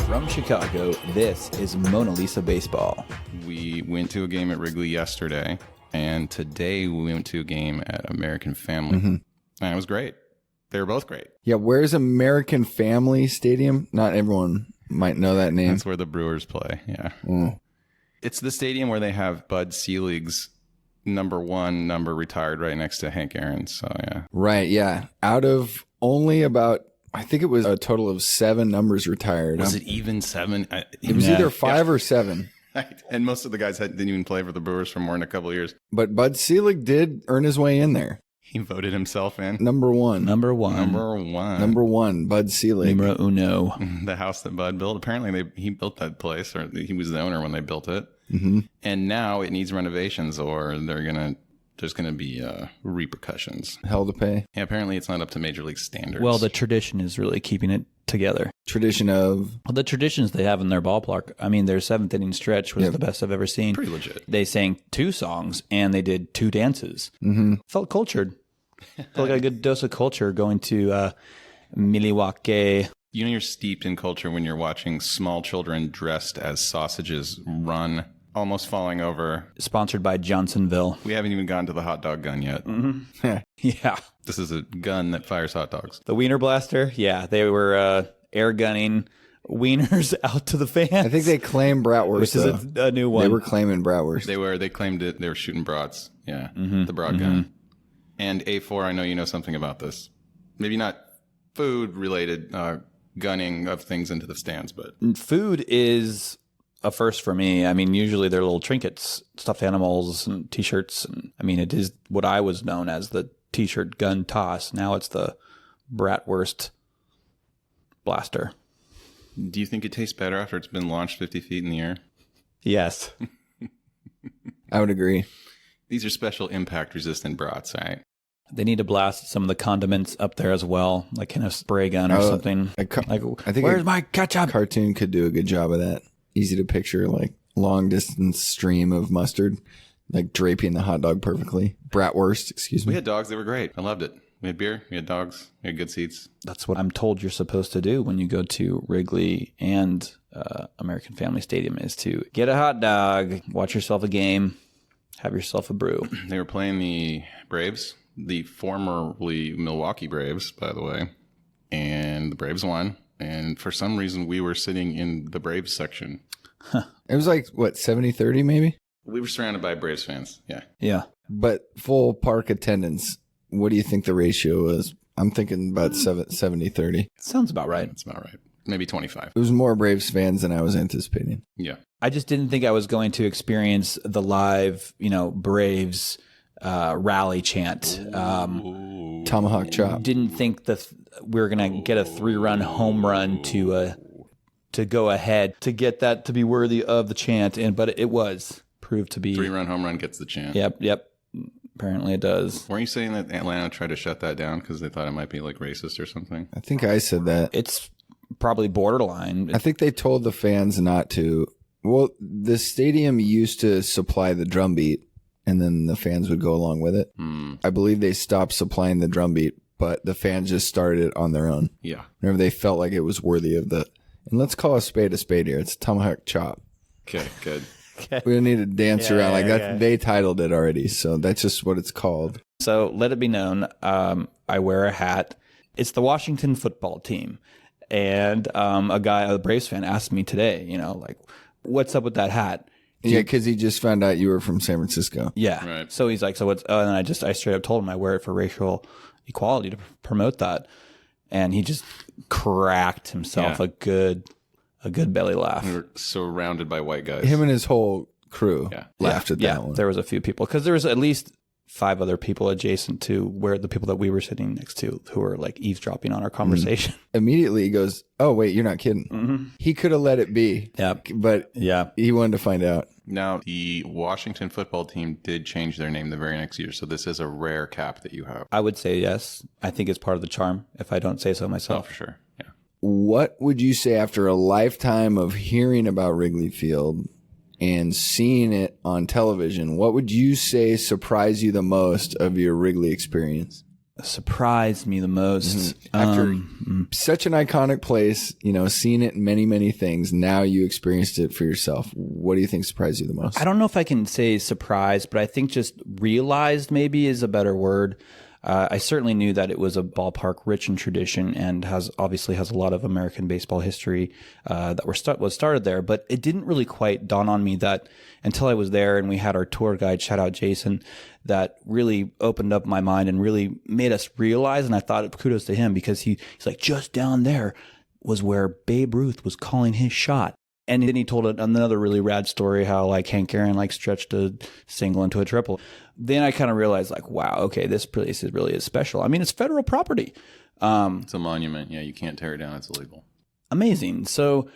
From Chicago, this is Mona Lisa Baseball. We went to a game at Wrigley yesterday, and today we went to a game at American Family. And it was great. They were both great. Yeah, where's American Family Stadium? Not everyone might know that name. That's where the Brewers play, yeah. It's the stadium where they have Bud Selig's #1 number retired right next to Hank Aaron's, so yeah. Right, yeah. Out of only about, I think it was a total of 7 numbers retired. Was it even 7? It was either 5 or 7. And most of the guys didn't even play for the Brewers for more than a couple of years. But Bud Selig did earn his way in there. He voted himself in. Number one, Bud Selig. Numero uno. The house that Bud built. Apparently, he built that place, or he was the owner when they built it. And now it needs renovations, or there's gonna be repercussions. Hell to pay. Yeah, apparently it's not up to Major League standards. Well, the tradition is really keeping it together. Tradition of? Well, the traditions they have in their ballpark. I mean, their 7th inning stretch was the best I've ever seen. Pretty legit. They sang 2 songs and they did 2 dances. Felt cultured. Felt like a good dose of culture going to Milwaukee. You know, you're steeped in culture when you're watching small children dressed as sausages run, almost falling over. Sponsored by Johnsonville. We haven't even gotten to the hot dog gun yet. Yeah. This is a gun that fires hot dogs. The Wiener Blaster. Yeah, they were air gunning wieners out to the fans. I think they claimed bratwurst, which is a new one. They were claiming bratwurst. They claimed it. They were shooting brats. Yeah, the broad gun. And A4, I know you know something about this. Maybe not food-related gunning of things into the stands, but... Food is a first for me. I mean, usually they're little trinkets, stuffed animals and T-shirts. And I mean, it is what I was known as the T-shirt gun toss. Now it's the bratwurst blaster. Do you think it tastes better after it's been launched 50 feet in the air? Yes. I would agree. These are special impact-resistant brats, right? They need to blast some of the condiments up there as well, like in a spray gun or something. I think where's my ketchup? Cartoon could do a good job of that. Easy to picture, like long-distance stream of mustard, like draping the hot dog perfectly. Bratwurst, excuse me. We had dogs. They were great. I loved it. We had beer. We had dogs. We had good seats. That's what I'm told you're supposed to do when you go to Wrigley and American Family Stadium is to get a hot dog, watch yourself a game, have yourself a brew. They were playing the Braves, the formerly Milwaukee Braves, by the way, and the Braves won. And for some reason, we were sitting in the Braves section. It was like, what, 70-30 maybe? We were surrounded by Braves fans, yeah. Yeah. But full park attendance, what do you think the ratio was? I'm thinking about 70-30. Sounds about right. That's about right. Maybe 25. It was more Braves fans than I was anticipating. Yeah. I just didn't think I was going to experience the live, Braves rally chant. Tomahawk chop. Didn't think that we were going to get a 3-run home run to go ahead to get that to be worthy of the chant, but it was proved to be 3-run home run gets the chant. Yep. Apparently it does. Weren't you saying that Atlanta tried to shut that down because they thought it might be like racist or something? I think I said that. It's probably borderline. I think they told the fans not to. Well, the stadium used to supply the drum beat, and then the fans would go along with it. I believe they stopped supplying the drum beat, but the fans just started it on their own. Yeah. Whenever they felt like it was worthy of the... And let's call a spade here. It's a tomahawk chop. Okay, good. We don't need to dance around like that. Yeah. They titled it already, so that's just what it's called. So let it be known, I wear a hat. It's the Washington football team. And a Braves fan, asked me today, what's up with that hat? Yeah, because he just found out you were from San Francisco. Yeah. Right. So he's like, so what's, and I straight up told him I wear it for racial equality to promote that. And he just cracked himself a good belly laugh. We were surrounded by white guys. Him and his whole crew laughed at that one. There was a few people because there was at least 5 other people adjacent to where the people that we were sitting next to who were like eavesdropping on our conversation. Immediately he goes, oh, wait, you're not kidding. He could have let it be. But he wanted to find out. Now, the Washington football team did change their name the very next year, so this is a rare cap that you have. I would say yes. I think it's part of the charm, if I don't say so myself. Oh, for sure, yeah. What would you say after a lifetime of hearing about Wrigley Field and seeing it on television, what would you say surprised you the most of your Wrigley experience? surprised me the most. After such an iconic place, seeing it in many, many things, now you experienced it for yourself. What do you think surprised you the most? I don't know if I can say surprised, but I think just realized maybe is a better word. I certainly knew that it was a ballpark rich in tradition and obviously has a lot of American baseball history that was started there. But it didn't really quite dawn on me that until I was there and we had our tour guide, shout out Jason, that really opened up my mind and really made us realize. And I thought kudos to him because he's like, just down there was where Babe Ruth was calling his shot. And then he told another really rad story how like Hank Aaron stretched a single into a triple. Then I kind of realized wow, okay, this place really is special. I mean, it's federal property. It's a monument. Yeah, you can't tear it down. It's illegal. Amazing. So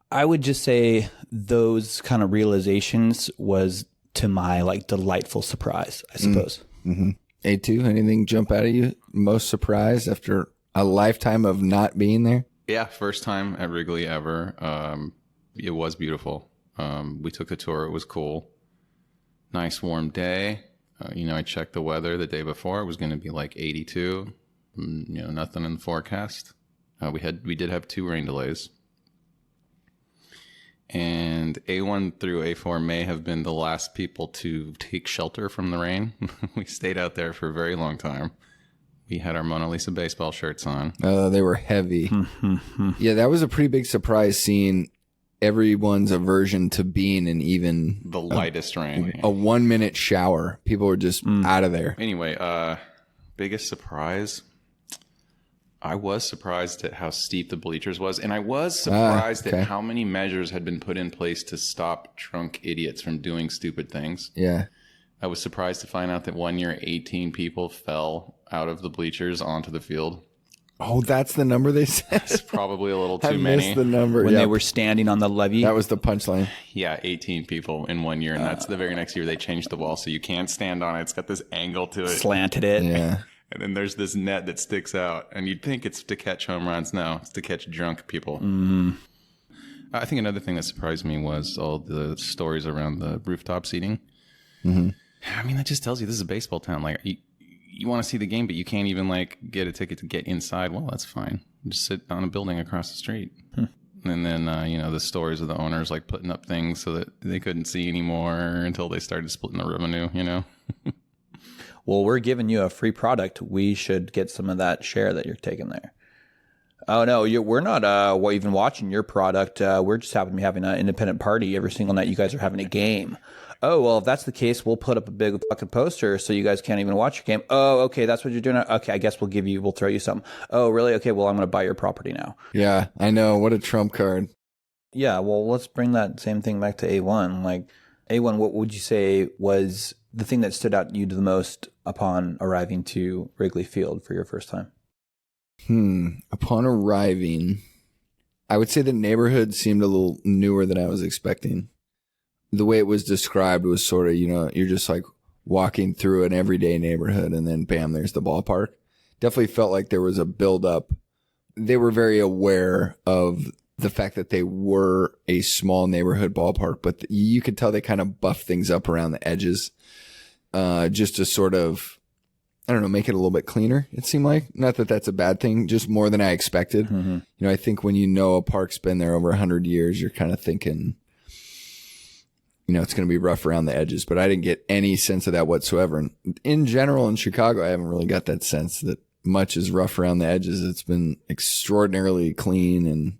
I would just say those kind of realizations was to my delightful surprise, I suppose. Mm-hmm. A2, anything jump out at you? Most surprised after a lifetime of not being there? Yeah, first time at Wrigley ever. It was beautiful. We took a tour. It was cool. Nice warm day. I checked the weather the day before. It was going to be 82. Nothing in the forecast. We did have 2 rain delays. And A1 through A4 may have been the last people to take shelter from the rain. We stayed out there for a very long time. We had our Mona Lisa baseball shirts on. They were heavy. Yeah, that was a pretty big surprise seeing everyone's aversion to being in even the lightest rain. A 1 minute shower. People were just out of there. Anyway, biggest surprise. I was surprised at how steep the bleachers was, and I was surprised at how many measures had been put in place to stop drunk idiots from doing stupid things. Yeah. I was surprised to find out that one year 18 people fell out of the bleachers onto the field. Oh, that's the number they said? That's probably a little too I many. missed the number. When they were standing on the levee? That was the punchline. Yeah, 18 people in 1 year, and that's the very next year they changed the wall, so you can't stand on it. It's got this angle to it. Slanted it. Yeah. And then there's this net that sticks out, and you'd think it's to catch home runs. No, it's to catch drunk people. I think another thing that surprised me was all the stories around the rooftop seating. I mean, that just tells you this is a baseball town. You want to see the game, but you can't even get a ticket to get inside. Well, that's fine. Just sit on a building across the street. And then, the stories of the owners putting up things so that they couldn't see anymore until they started splitting the revenue, Well, we're giving you a free product. We should get some of that share that you're taking there. Oh, no, we're not even watching your product. We're just happen to be having an independent party every single night. You guys are having a game. Oh, well, if that's the case, we'll put up a big fucking poster so you guys can't even watch your game. Oh, okay, that's what you're doing. Okay, I guess we'll throw you something. Oh, really? Okay, well, I'm going to buy your property now. Yeah, I know. What a trump card. Yeah, well, let's bring that same thing back to A1. A1, what would you say was the thing that stood out to you the most upon arriving to Wrigley Field for your first time? Upon arriving, I would say the neighborhood seemed a little newer than I was expecting. The way it was described was sort of, you're just walking through an everyday neighborhood and then bam, there's the ballpark. Definitely felt like there was a buildup. They were very aware of the fact that they were a small neighborhood ballpark, but you could tell they kind of buffed things up around the edges, just to sort of, I don't know, make it a little bit cleaner. It seemed like, not that that's a bad thing, just more than I expected. I think when a park's been there over 100 years, you're kind of thinking, it's going to be rough around the edges, but I didn't get any sense of that whatsoever. And in general, in Chicago, I haven't really got that sense that much is rough around the edges. It's been extraordinarily clean and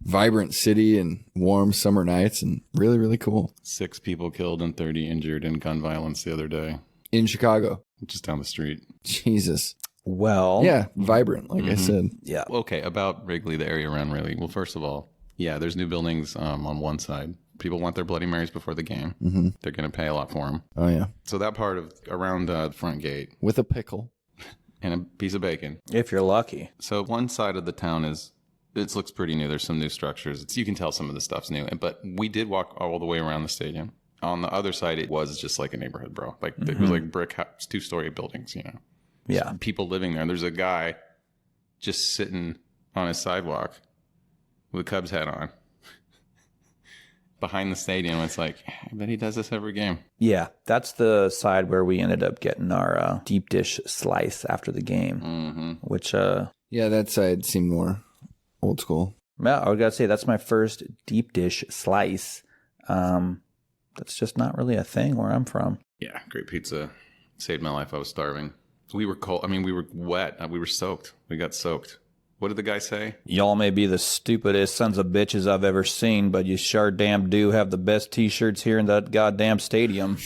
vibrant city and warm summer nights and really, really cool. 6 people killed and 30 injured in gun violence the other day. In Chicago. Just down the street. Jesus. Well. Yeah, vibrant, like I said. Yeah. Okay, about Wrigley, the area around Wrigley. Well, first of all, yeah, there's new buildings on one side. People want their Bloody Marys before the game. They're going to pay a lot for them. Oh, yeah. So that part of around the front gate. With a pickle. And a piece of bacon. If you're lucky. So one side of the town it looks pretty new. There's some new structures. You can tell some of the stuff's new. But we did walk all the way around the stadium. On the other side, it was just like a neighborhood, bro. It was brick house, 2-story buildings, Yeah. Just people living there. And there's a guy just sitting on his sidewalk with a Cubs hat on. behind the stadium. It's like, I bet he does this every game. Yeah, that's the side where we ended up getting our deep dish slice after the game, which... yeah, that side seemed more old school. Yeah, I gotta say, that's my first deep dish slice. That's just not really a thing where I'm from. Yeah, great pizza. Saved my life. I was starving. We were cold. I mean, we were wet. We were soaked. We got soaked. What did the guy say? Y'all may be the stupidest sons of bitches I've ever seen, but you sure damn do have the best T-shirts here in that goddamn stadium.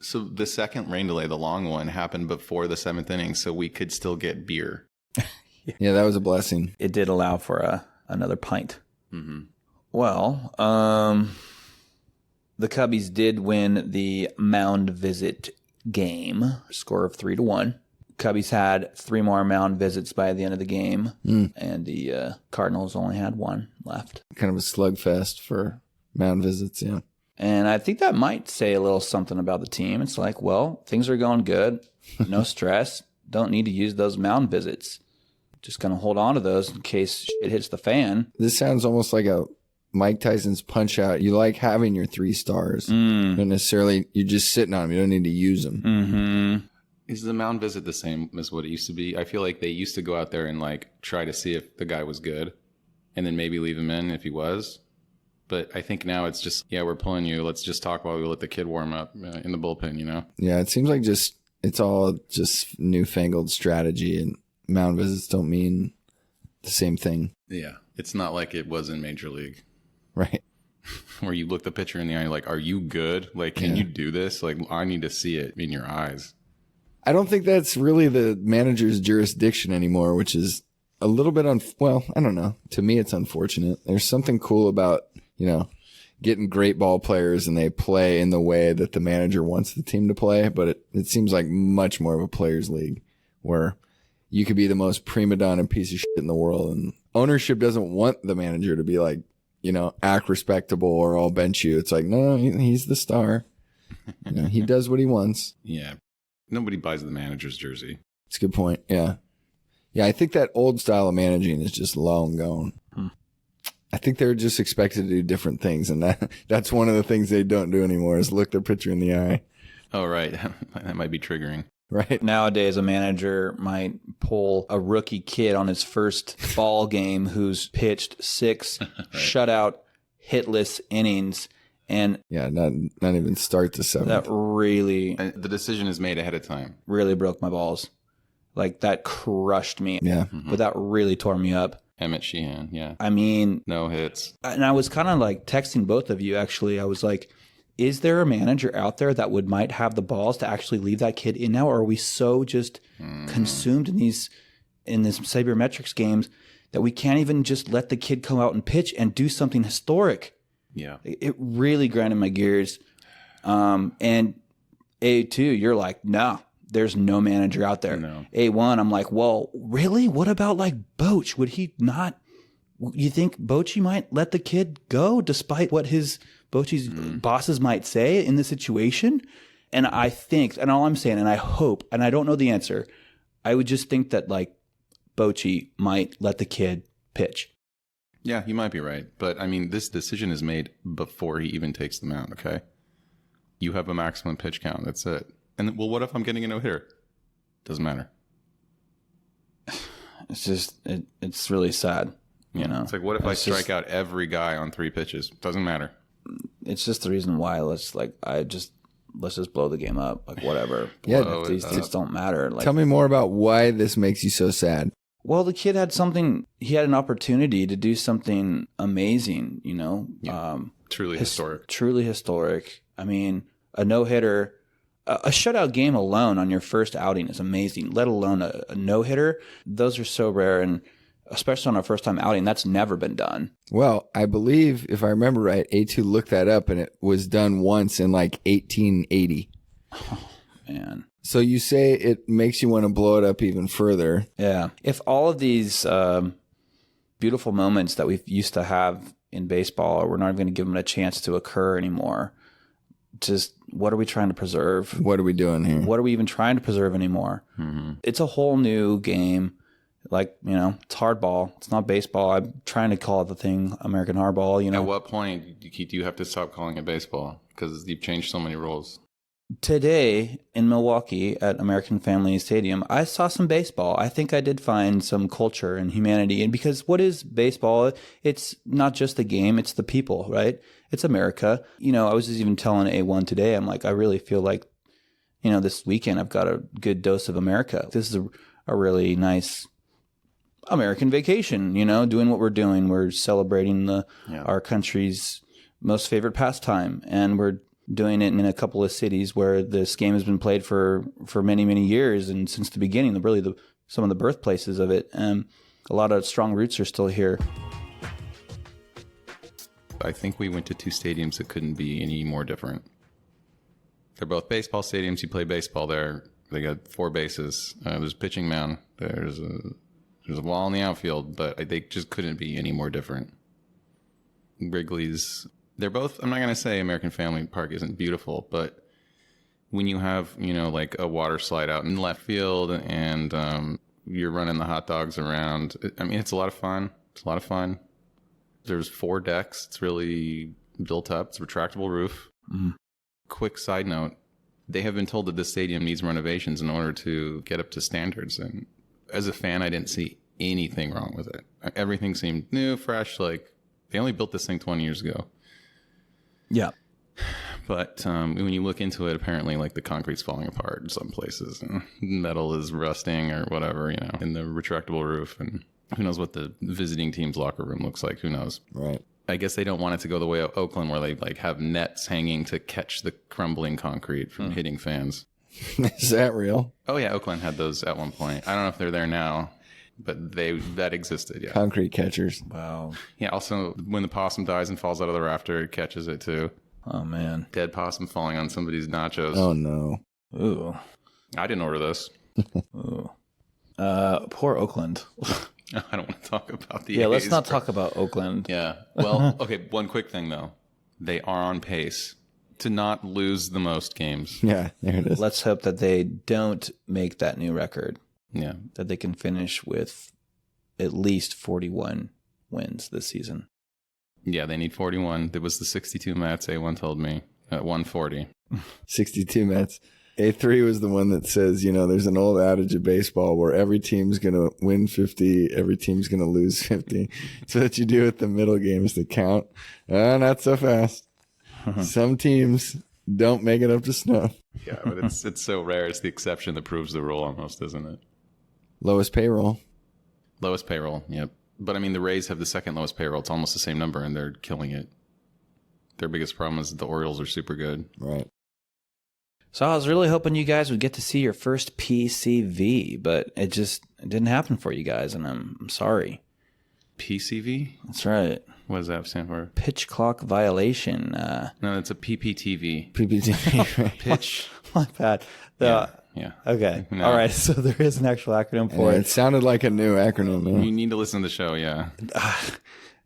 So the second rain delay, the long one, happened before the 7th inning, so we could still get beer. Yeah, that was a blessing. It did allow for another pint. Mm-hmm. Well, the Cubbies did win the Mound visit game, score of 3-1. Cubbies had 3 more Mound visits by the end of the game, and the Cardinals only had 1 left. Kind of a slugfest for Mound visits, yeah. And I think that might say a little something about the team. It's like, well, things are going good. No stress. Don't need to use those Mound visits. Just going to hold on to those in case it hits the fan. This sounds almost like a Mike Tyson's Punch Out. You like having your 3 stars. You don't necessarily, you're just sitting on them. You don't need to use them. Mm-hmm. Is the Mound visit the same as what it used to be? I feel like they used to go out there and like try to see if the guy was good and then maybe leave him in if he was. But I think now it's just, yeah, we're pulling you. Let's just talk while we let the kid warm up in the bullpen, you know? Yeah, it seems like it's all just newfangled strategy, and Mound visits don't mean the same thing. Yeah. It's not like it was in Major League. Right. Where you look the pitcher in the eye and you're like, are you good? Like, can you do this? Like, I need to see it in your eyes. I don't think that's really the manager's jurisdiction anymore, which is a little bit well, I don't know. To me, it's unfortunate. There's something cool about, getting great ball players and they play in the way that the manager wants the team to play. But it seems like much more of a players' league where you could be the most prima donna piece of shit in the world, and ownership doesn't want the manager to be like, act respectable or I'll bench you. It's like, no, he's the star. He does what he wants. Yeah. Nobody buys the manager's jersey. That's a good point. Yeah. Yeah, I think that old style of managing is just long gone. I think they're just expected to do different things, and that's one of the things they don't do anymore is look their pitcher in the eye. Oh, right. That might be triggering. Right. Nowadays, a manager might pull a rookie kid on his first ball game who's pitched 6 shutout, hitless innings. And yeah, not even start the 7th. That really... The decision is made ahead of time. Really broke my balls. Like, that crushed me. Yeah. But that really tore me up. Emmet Sheehan, yeah. I mean... No hits. And I was kind of like texting both of you, actually. I was like, is there a manager out there that might have the balls to actually leave that kid in now? Or are we so just consumed in this sabermetrics games that we can't even just let the kid come out and pitch and do something historic? Yeah. It really grinded my gears. And A2, you're like, no, there's no manager out there. No. A1, I'm like, well, really? What about like Boch? Would he not? You think Bochy might let the kid go despite what Bochy's bosses might say in the situation? And I think, and all I'm saying, and I hope, and I don't know the answer, I would just think that like Bochy might let the kid pitch. Yeah, you might be right. But, I mean, this decision is made before he even takes the mound, okay? You have a maximum pitch count. That's it. And, well, what if I'm getting a no-hitter? Doesn't matter. It's just, it's really sad, you know? It's like, what if I strike out every guy on 3 pitches? Doesn't matter. It's just the reason why let's just blow the game up. Like, whatever. Yeah, these things don't matter. Like, tell me more about why this makes you so sad. Well, the kid had an opportunity to do something amazing, Yeah. Truly historic. Truly historic. I mean, a no-hitter, a shutout game alone on your first outing is amazing, let alone a no-hitter. Those are so rare, and especially on a first-time outing, that's never been done. Well, I believe, if I remember right, A2 looked that up, and it was done once in like 1880. Oh, man. So you say it makes you want to blow it up even further. Yeah. If all of these beautiful moments that we used to have in baseball, we're not even going to give them a chance to occur anymore, just what are we trying to preserve? What are we doing here? What are we even trying to preserve anymore? Mm-hmm. It's a whole new game. Like, it's hardball. It's not baseball. I'm trying to call it the thing American hardball, At what point do you have to stop calling it baseball? Because you've changed so many rules. Today in Milwaukee at American Family Stadium, I saw some baseball. I think I did find some culture and humanity. And because what is baseball? It's not just the game, it's the people, right? It's America. I was just even telling A1 today, I'm like, I really feel like, this weekend I've got a good dose of America. This is a really nice American vacation, doing what we're doing. We're celebrating our country's most favorite pastime. And we're doing it in a couple of cities where this game has been played for many, many years. And since the beginning, some of the birthplaces of it. A lot of strong roots are still here. I think we went to 2 stadiums that couldn't be any more different. They're both baseball stadiums. You play baseball there. They got 4 bases. There's a pitching mound. There's a wall in the outfield, but they just couldn't be any more different. Wrigley's, they're both, I'm not going to say American Family Park isn't beautiful, but when you have, like a water slide out in left field and you're running the hot dogs around, it's a lot of fun. There's 4 decks. It's really built up. It's a retractable roof. Mm-hmm. Quick side note, they have been told that this stadium needs renovations in order to get up to standards. And as a fan, I didn't see anything wrong with it. Everything seemed new, fresh. Like, they only built this thing 20 years ago. Yeah. But when you look into it, apparently, like, the concrete's falling apart in some places. And metal is rusting or whatever, in the retractable roof. And who knows what the visiting team's locker room looks like. Who knows? Right. I guess they don't want it to go the way of Oakland, where they, like, have nets hanging to catch the crumbling concrete from hitting fans. Is that real? Oh, yeah. Oakland had those at one point. I don't know if they're there now, but that existed, yeah. Concrete catchers. Wow. Yeah, also, when the possum dies and falls out of the rafter, it catches it, too. Oh, man. Dead possum falling on somebody's nachos. Oh, no. Ooh. I didn't order this. Ooh. Poor Oakland. I don't want to talk about the Yeah, let's A's, not but- talk about Oakland. Yeah. Well, okay, one quick thing, though. They are on pace to not lose the most games. Yeah, there it is. Let's hope that they don't make that new record. Yeah. That they can finish with at least 41 wins this season. Yeah, they need 41. There was the 62 Mets, A1 told me, at 140. 62 Mets. A3 was the one that says, there's an old adage of baseball where every team's going to win 50, every team's going to lose 50. So that you do with the middle games that count. Not so fast. Some teams don't make it up to snuff. Yeah, but it's so rare. It's the exception that proves the rule almost, isn't it? Lowest payroll. Lowest payroll, yep. But, the Rays have the second lowest payroll. It's almost the same number, and they're killing it. Their biggest problem is that the Orioles are super good. Right. So I was really hoping you guys would get to see your first PCV, but it didn't happen for you guys, and I'm sorry. PCV? That's right. What does that stand for? Pitch clock violation. No, it's a PPTV. PPT. Pitch. My bad. Yeah. Okay. No. All right. So there is an actual acronym for It it. sounded like a new acronym. You Man. need to listen to the show, yeah.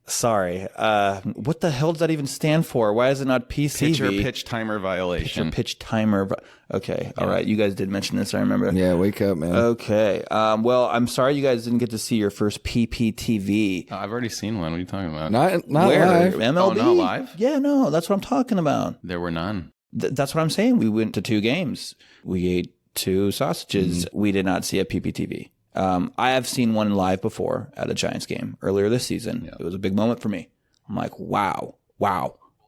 Sorry. What the hell does that even stand for? Why is it not PCV? Pitcher pitch timer violation. Pitcher pitch timer. Okay. All right. You guys did mention this. I remember. Yeah, wake up, man. Okay. Well, I'm sorry you guys didn't get to see your first PPTV. I've already seen one. What are you talking about? Not Where? live. MLB? Oh, not live? Yeah, no. That's what I'm talking about. There were none. That's what I'm saying. We went to 2 games. We ate 2 sausages. Mm-hmm. We did not see a PPTV. I have seen one live before at a Giants game earlier this season. Yeah. It was a big moment for me. I'm like, wow,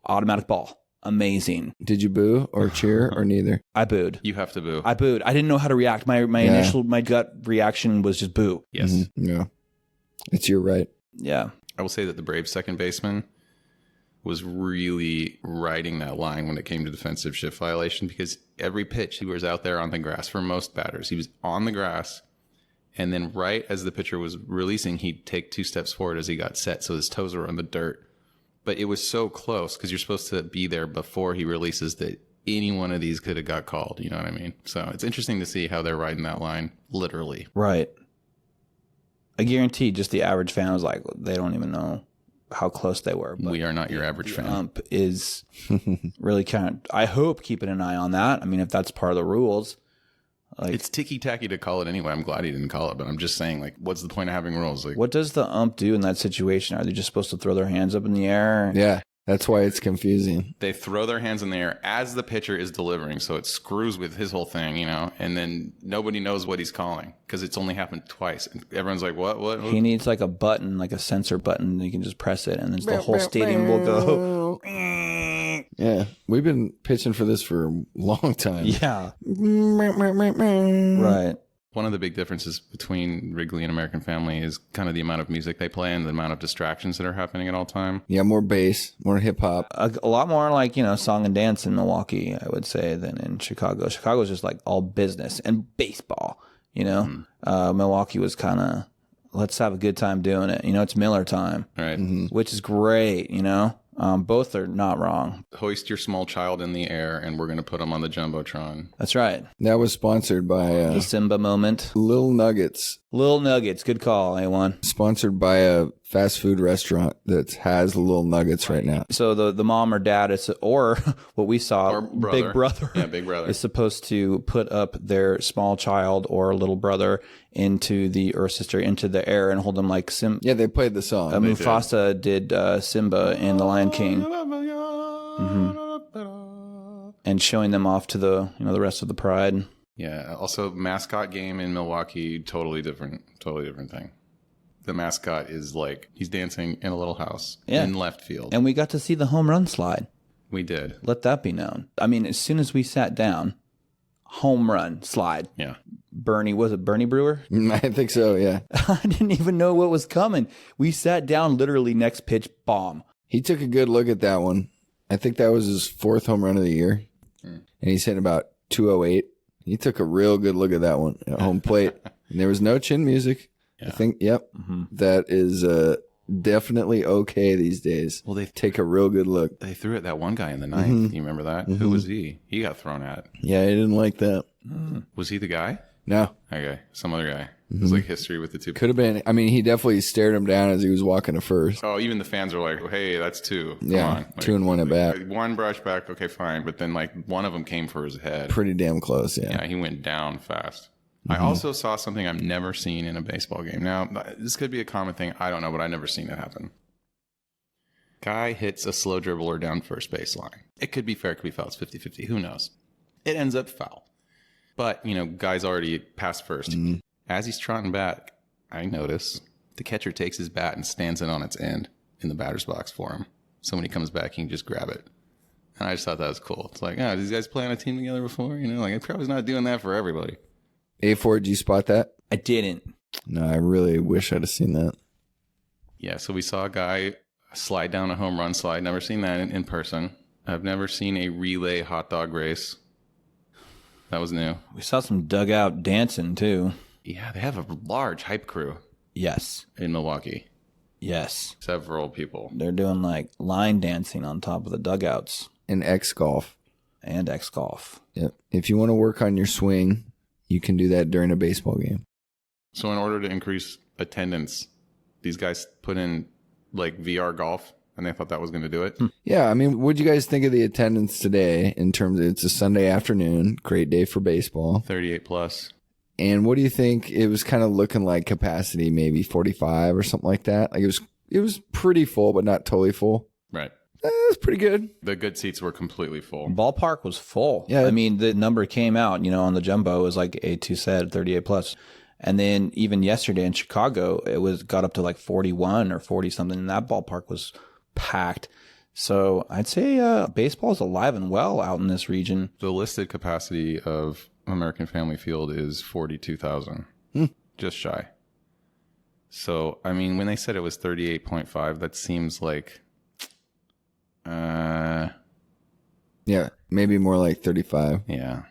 automatic ball. Amazing. Did you boo or cheer or neither? I booed. You have to boo. I booed. I didn't know how to react. My gut reaction was just boo. Yes. Mm-hmm. Yeah. It's your right. Yeah. I will say that the Braves second baseman was really riding that line when it came to defensive shift violation, because every pitch he was out there on the grass for most batters. He was on the grass, and then right as the pitcher was releasing, he'd take 2 steps forward as he got set, so his toes were on the dirt. But it was so close, because you're supposed to be there before he releases, that any one of these could have got called. You know what I mean? So it's interesting to see how they're riding that line, literally. Right. I guarantee just the average fan was like, they don't even know how close they were. But we are not your average fan. Ump is really I hope keeping an eye on that. I mean, if that's part of the rules, Like, it's ticky-tacky to call it anyway. I'm glad he didn't call it, but I'm just saying, like, what's the point of having rules? Like, what does the ump do in that situation? Are they just supposed to throw their hands up in the air? Yeah, that's why it's confusing. they throw their hands in the air as the pitcher is delivering, so it screws with his whole thing, you know, and then nobody knows what he's calling because it's only happened twice. And everyone's like, what? He needs like a button, like a sensor button. You can just press it, and then the whole stadium will go. Yeah, we've been pitching for this for a long time. Yeah. Right. One of the big differences between Wrigley and American Family is kind of the amount of music they play and the amount of distractions that are happening at all time. Yeah, more bass, more hip hop. A lot more like, song and dance in Milwaukee, I would say, than in Chicago. Chicago's just like all business and baseball, Milwaukee was kind of, let's have a good time doing it. It's Miller time, Right. which is great, Both are not wrong. Hoist your small child in the air, and we're going to put him on the Jumbotron. That's right. That was sponsored by The Simba moment. Little Nuggets. Little Nuggets. Good call, A1. Sponsored by a fast food restaurant that has Little Nuggets right now. So the mom or dad or what we saw, Or brother. Big Brother. Yeah, Big Brother. is supposed to put up their small child or little brother or sister into the air and hold them like Yeah, they played the song. Mufasa did Simba in The Lion King. And showing them off to the rest of the pride. Yeah. Also, mascot game in Milwaukee, totally different thing. The mascot is like, he's dancing in a little house in left field. And we got to see the home run slide. We did. Let that be known. I mean, as soon as we sat down, home run slide. Yeah. Was it Bernie Brewer? I think so, yeah. I didn't even know what was coming. We sat down literally next pitch, bomb. He took a good look at that one. I think that was his 4th home run of the year. And he's hitting about 208. He took a real good look at that one at home plate. And there was no chin music. Yeah. I think, yep. That is definitely okay these days. Well, they take a real good look. They threw at that one guy in the ninth. You remember that? Who was he? He got thrown at. Yeah, I didn't like that. Was he the guy? No. Okay, some other guy. It was like history with the two. Could have been. I mean, he definitely stared him down as he was walking to first. Oh, even the fans were like, hey, that's 2. Come Yeah, on. Like, 2 and 1 at bat. One brush back, okay, fine. But then like one of them came for his head. Pretty damn close, yeah. Yeah, he went down fast. I also saw something I've never seen in a baseball game. Now, this could be a common thing. I don't know, but I've never seen it happen. Guy hits a slow dribbler down first baseline. It could be fair, it could be foul. It's 50-50. Who knows? It ends up foul. But, guy's already past first. As he's trotting back, I notice the catcher takes his bat and stands it on its end in the batter's box for him. So when he comes back, he can just grab it. And I just thought that was cool. It's like, these guys play on a team together before? I probably not doing that for everybody. A4, did you spot that? I didn't. No, I really wish I'd have seen that. Yeah, so we saw a guy slide down a home run slide. Never seen that in person. I've never seen a relay hot dog race. That was new. We saw some dugout dancing, too. Yeah, they have a large hype crew. Yes. In Milwaukee. Yes. Several people. They're doing like line dancing on top of the dugouts. And X golf. Yep. If you want to work on your swing, you can do that during a baseball game. So in order to increase attendance, these guys put in like VR golf, and they thought that was going to do it. Yeah, I mean, what'd you guys think of the attendance today in terms of it's a Sunday afternoon, great day for baseball. 38 plus. And what do you think? It was kind of looking like capacity, maybe 45 or something like that. Like it was pretty full, but not totally full. Right. It was pretty good. The good seats were completely full. Ballpark was full. Yeah. I mean, the number came out, on the jumbo. It was like A2 said 38 plus. And then even yesterday in Chicago, it got up to like 41 or 40 something. And that ballpark was packed. So I'd say baseball is alive and well out in this region. The listed capacity of American Family Field is 42,000. Just shy. So, I mean, when they said it was 38.5, that seems like... Yeah, maybe more like 35. Yeah.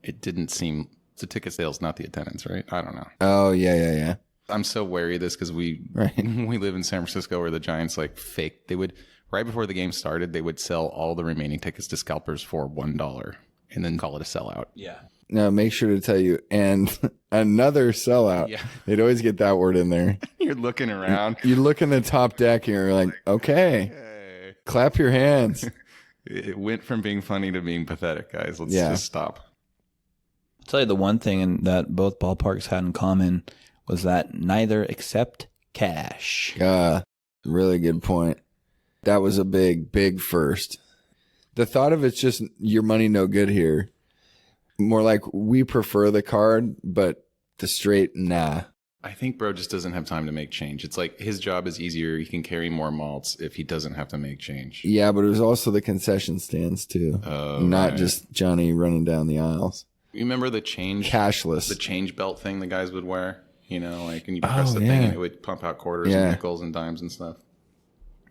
It didn't seem... It's the ticket sales, not the attendance, right? I don't know. Oh, yeah. I'm so wary of this because we live in San Francisco where the Giants like fake. They would, right before the game started, they would sell all the remaining tickets to scalpers for $1 and then call it a sellout. Yeah. Now, make sure to tell you, and another sellout. Yeah. They'd always get that word in there. You're looking around. You look in the top deck and you're like, okay, clap your hands. It went from being funny to being pathetic, guys. Let's Yeah. just stop. I'll tell you the one thing that both ballparks had in common was that neither accept cash. Really good point. That was a big first. The thought of it's just your money no good here. More like we prefer the card, but the straight, nah. I think bro just doesn't have time to make change. It's like his job is easier. He can carry more malts if he doesn't have to make change. Yeah, but it was also the concession stands too. Not just Johnny running down the aisles. You remember the change? Cashless. The change belt thing the guys would wear? You know, like, and you press the thing and it would pump out quarters and nickels and dimes and stuff.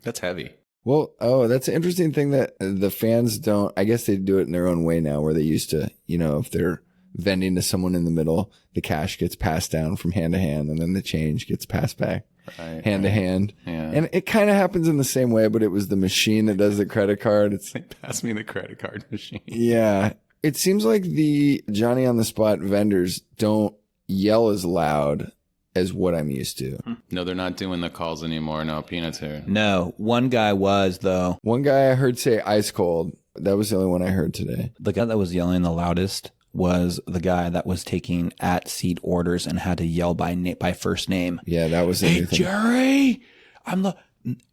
That's heavy. Well, that's an interesting thing that the fans don't, I guess they do it in their own way now, where they used to, you know, if they're vending to someone in the middle, the cash gets passed down from hand to hand, and then the change gets passed back hand to hand. Yeah. And it kind of happens in the same way, but it was the machine that does the credit card. It's like, pass me the credit card machine. Yeah. It seems like the Johnny on the spot vendors don't yell as loud as what I'm used to. No, they're not doing the calls anymore. No, Peanuts here. No, one guy was, though. One guy I heard say ice cold. That was the only one I heard today. The guy that was yelling the loudest was the guy that was taking at-seat orders and had to yell by first name. Yeah, that was Hey, everything. Jerry, I'm the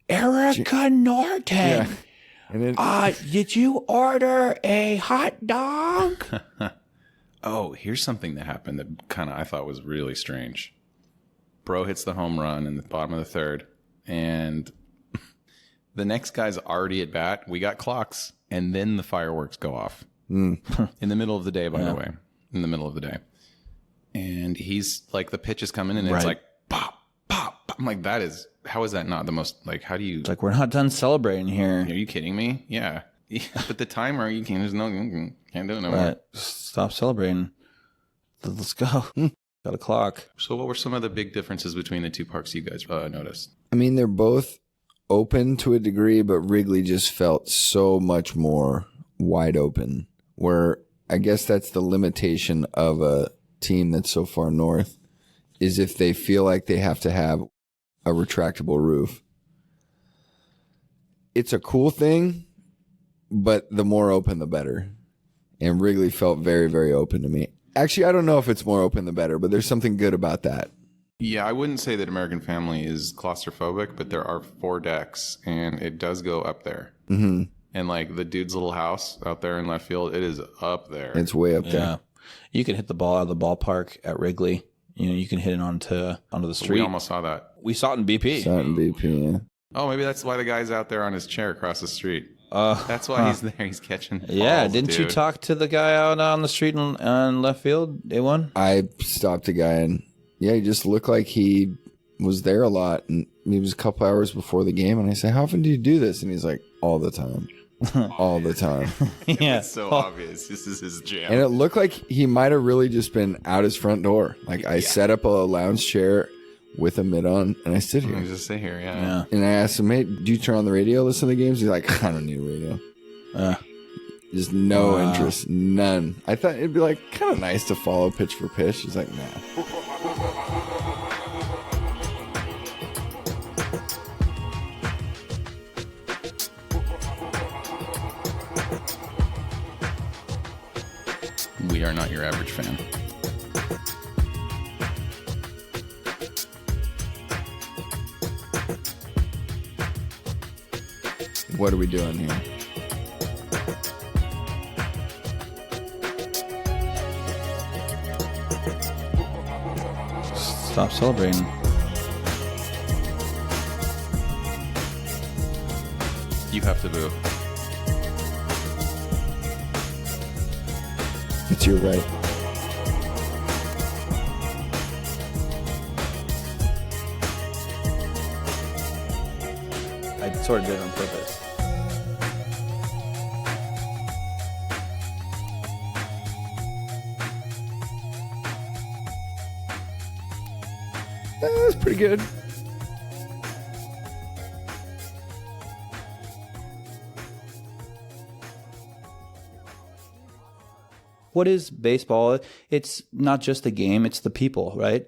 Erica Norton. Yeah. And Did you order a hot dog? Oh, here's something that happened that kind of I thought was really strange. Bro hits the home run in the bottom of the third, and the next guy's already at bat. We got clocks, and then the fireworks go off. In the middle of the day, by the way. In the middle of the day. And he's like, the pitch is coming, and it's like, pop, pop, pop. I'm like, how is that not the most, like, how do you... It's like, we're not done celebrating here. Are you kidding me? Yeah. But the timer, you can't do it no more. Stop celebrating. Let's go. Got a clock. So what were some of the big differences between the two parks you guys noticed? I mean, they're both open to a degree, but Wrigley just felt so much more wide open, where I guess that's the limitation of a team that's so far north, is if they feel like they have to have a retractable roof. It's a cool thing, but the more open, the better. And Wrigley felt very, very open to me. Actually, I don't know if it's more open, the better, but there's something good about that. Yeah, I wouldn't say that American Family is claustrophobic, but there are 4 decks, and it does go up there. Mm-hmm. And like the dude's little house out there in left field, it is up there. It's way up there. Yeah. You can hit the ball out of the ballpark at Wrigley. You know, you can hit it onto the street. We almost saw that. We saw it in BP. Saw it in BP, yeah. Oh, maybe that's why the guy's out there on his chair across the street. That's why he's there. He's catching balls, Yeah, didn't you talk to the guy out on the street on left field, day one? I stopped a guy, and yeah, he just looked like he was there a lot, and he was a couple hours before the game, and I said, how often do you do this? And he's like, all the time. All the time. Yeah. It's so obvious. This is his jam. And it looked like he might have really just been out his front door. Like, I set up a lounge chair with a mitt on, and I sit here. I just sit here, yeah. And I asked him, hey, do you turn on the radio, listen to the games? He's like, I don't need a radio. Just no interest. None. I thought it'd be like kind of nice to follow pitch for pitch. He's like, nah. We are not your average fan. What are we doing here? Stop celebrating. You have to boo. It's your right. I sort of did it on purpose. That was pretty good. What is baseball? It's not just the game, it's the people, right?